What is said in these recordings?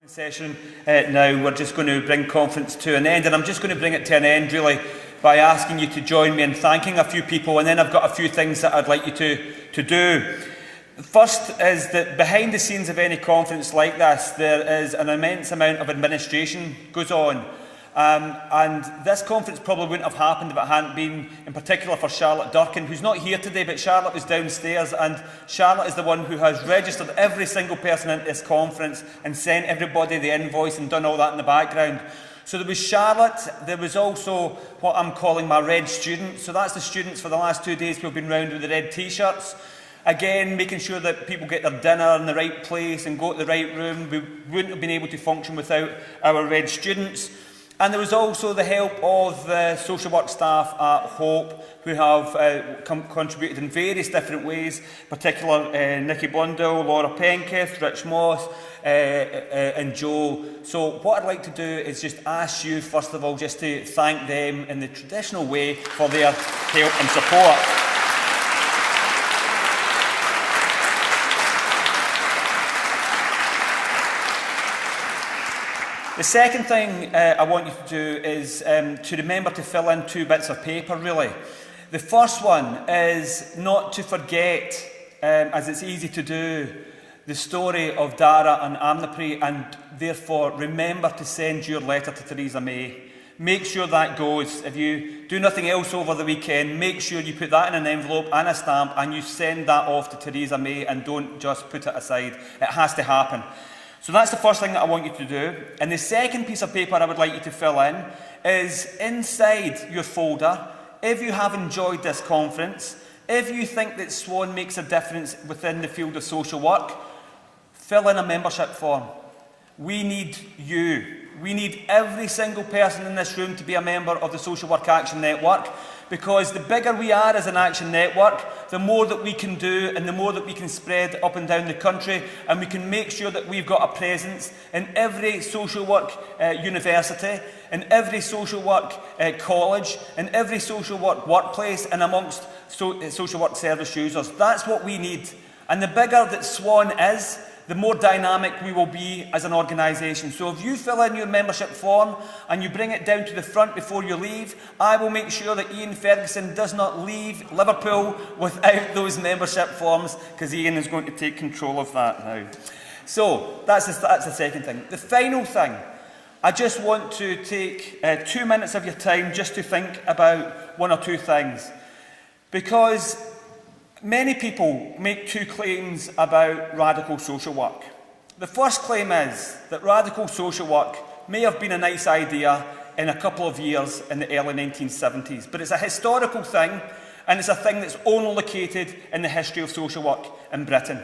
Session now. We're just going to bring conference to an end, and I'm just going to bring it to an end really by asking you to join me in thanking a few people, and then I've got a few things that I'd like you to do. First is that behind the scenes of any conference like this, there is an immense amount of administration goes on. And this conference probably wouldn't have happened if it hadn't been, in particular for Charlotte Durkin, who's not here today, but Charlotte was downstairs, and Charlotte is the one who has registered every single person at this conference and sent everybody the invoice and done all that in the background. So there was Charlotte, there was also what I'm calling my red students. So that's the students for the last 2 days who have been round with the red t-shirts. Again, making sure that people get their dinner in the right place and go to the right room. We wouldn't have been able to function without our red students. And there was also the help of the social work staff at Hope, who have contributed in various different ways, particularly Nikki Blundell, Laura Penketh, Rich Moss, and Joe. So what I'd like to do is just ask you, first of all, just to thank them in the traditional way for their help and support. The second thing I want you to do is to remember to fill in 2 bits of paper, really. The first one is not to forget, as it's easy to do, the story of Dara and Amnapri, and therefore remember to send your letter to Theresa May. Make sure that goes. If you do nothing else over the weekend, make sure you put that in an envelope and a stamp and you send that off to Theresa May and don't just put it aside. It has to happen. So that's the first thing that I want you to do. And the second piece of paper I would like you to fill in is inside your folder, if you have enjoyed this conference, if you think that SWAN makes a difference within the field of social work, fill in a membership form. We need you. We need every single person in this room to be a member of the Social Work Action Network, because the bigger we are as an action network, the more that we can do and the more that we can spread up and down the country, and we can make sure that we've got a presence in every social work university, in every social work college, in every social work workplace, and amongst social work service users. That's what we need. And the bigger that SWAN is, the more dynamic we will be as an organisation. So if you fill in your membership form and you bring it down to the front before you leave, I will make sure that Ian Ferguson does not leave Liverpool without those membership forms, because Ian is going to take control of that now. So that's the second thing. The final thing, I just want to take 2 minutes of your time just to think about 1 or 2 things. Because many people make 2 claims about radical social work. The first claim is that radical social work may have been a nice idea in a couple of years in the early 1970s, but it's a historical thing, and it's a thing that's only located in the history of social work in Britain.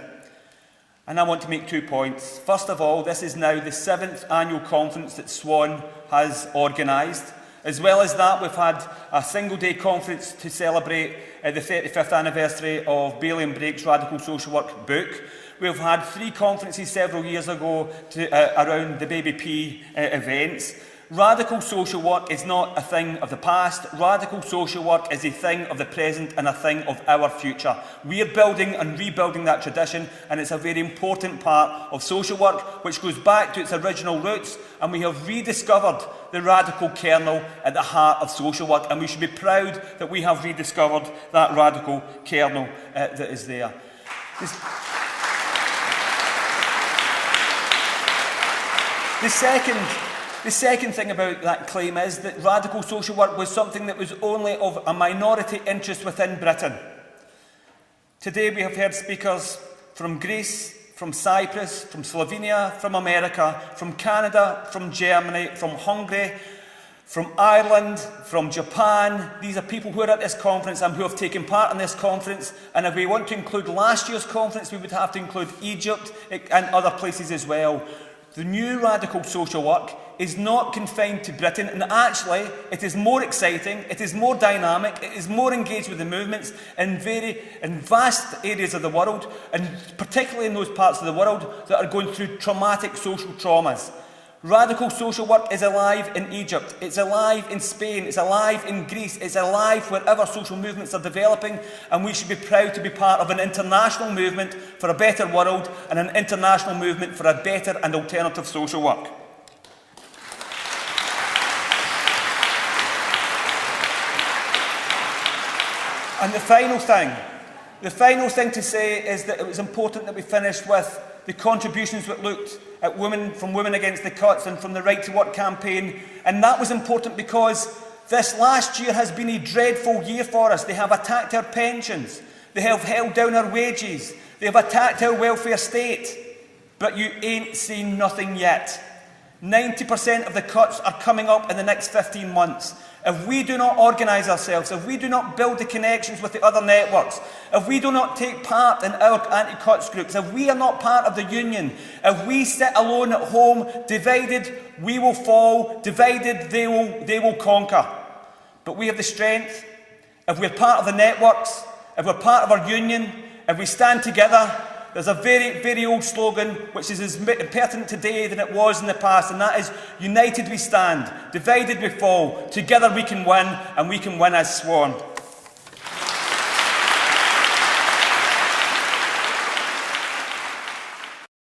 And I want to make 2 points. First of all, this is now the 7th annual conference that SWAN has organised. As well as that, we've had a single-day conference to celebrate the 35th anniversary of Bailey and Brake's Radical Social Work book. We've had 3 conferences several years ago around the Baby P events. Radical social work is not a thing of the past. Radical social work is a thing of the present and a thing of our future. We are building and rebuilding that tradition, and it's a very important part of social work, which goes back to its original roots, and we have rediscovered the radical kernel at the heart of social work, and we should be proud that we have rediscovered that radical kernel that is there. The second thing about that claim is that radical social work was something that was only of a minority interest within Britain. Today we have heard speakers from Greece, from Cyprus, from Slovenia, from America, from Canada, from Germany, from Hungary, from Ireland, from Japan. These are people who are at this conference and who have taken part in this conference. And if we want to include last year's conference, we would have to include Egypt and other places as well. The new radical social work is not confined to Britain, and actually it is more exciting, it is more dynamic, it is more engaged with the movements in vast areas of the world, and particularly in those parts of the world that are going through traumatic social traumas. Radical social work is alive in Egypt, it's alive in Spain, it's alive in Greece, it's alive wherever social movements are developing, and we should be proud to be part of an international movement for a better world and an international movement for a better and alternative social work. And the final thing to say is that it was important that we finished with the contributions that looked at women, from Women Against the Cuts and from the Right to Work campaign. And that was important because this last year has been a dreadful year for us. They have attacked our pensions. They have held down our wages. They have attacked our welfare state. But you ain't seen nothing yet. 90% of the cuts are coming up in the next 15 months. If we do not organise ourselves, if we do not build the connections with the other networks, if we do not take part in our anti-cuts groups, if we are not part of the union, if we sit alone at home, divided, we will fall, divided, they will conquer. But we have the strength. If we're part of the networks, if we're part of our union, if we stand together. There's a very, very old slogan which is as pertinent today than it was in the past, and that is, united we stand, divided we fall, together we can win, and we can win as SWAN.